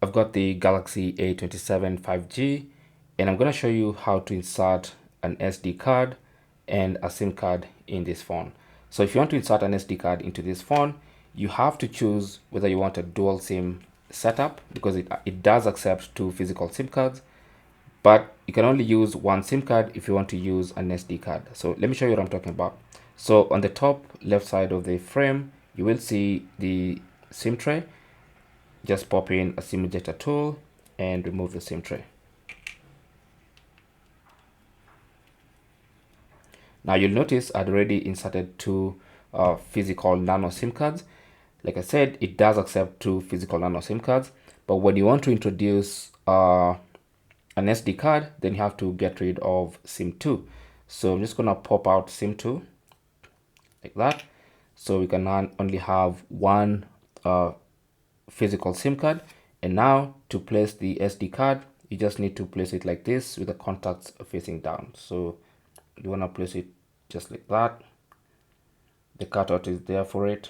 I've got the Galaxy A27 5G, and I'm going to show you how to insert an SD card and a SIM card in this phone. So if you want to insert an SD card into this phone, you have to choose whether you want a dual SIM setup, because it does accept 2 physical SIM cards, but you can only use 1 SIM card if you want to use an SD card. So let me show you what I'm talking about. So on the top left side of the frame, you will see the SIM tray. Just pop in a SIM ejector tool and remove the SIM tray. Now you'll notice I'd already inserted 2 physical nano SIM cards. Like I said, it does accept 2 physical nano SIM cards, but when you want to introduce an SD card, then you have to get rid of SIM 2. So I'm just gonna pop out SIM 2 like that. So we can only have 1 physical SIM card. And now to place the SD card, you just need to place it like this with the contacts facing down. So you want to place it just like that. The cutout is there for it.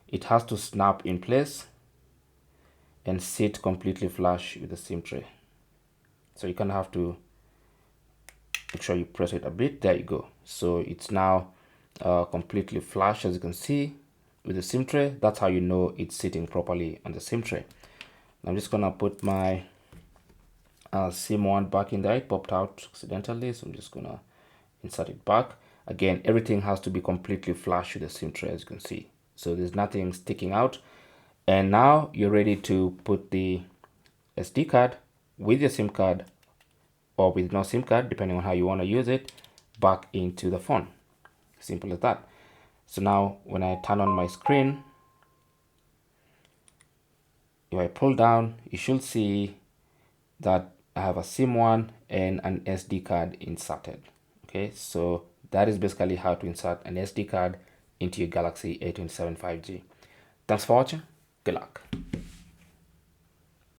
It has to snap in place and sit completely flush with the SIM tray. So you kind of have to make sure you press it a bit. There you go. So it's now completely flush, as you can see, with the SIM tray. That's how you know it's sitting properly on the SIM tray. I'm just gonna put my SIM 1 back in there. It popped out accidentally, so I'm just gonna insert it back. Again, everything has to be completely flush with the SIM tray, as you can see. So there's nothing sticking out. And now you're ready to put the SD card with your SIM card or with no SIM card, depending on how you want to use it, back into the phone. Simple as that. So now when I turn on my screen, if I pull down, you should see that I have a SIM 1 and an SD card inserted. Okay, so that is basically how to insert an SD card into your Galaxy A27 5G. Thanks for watching. Good luck.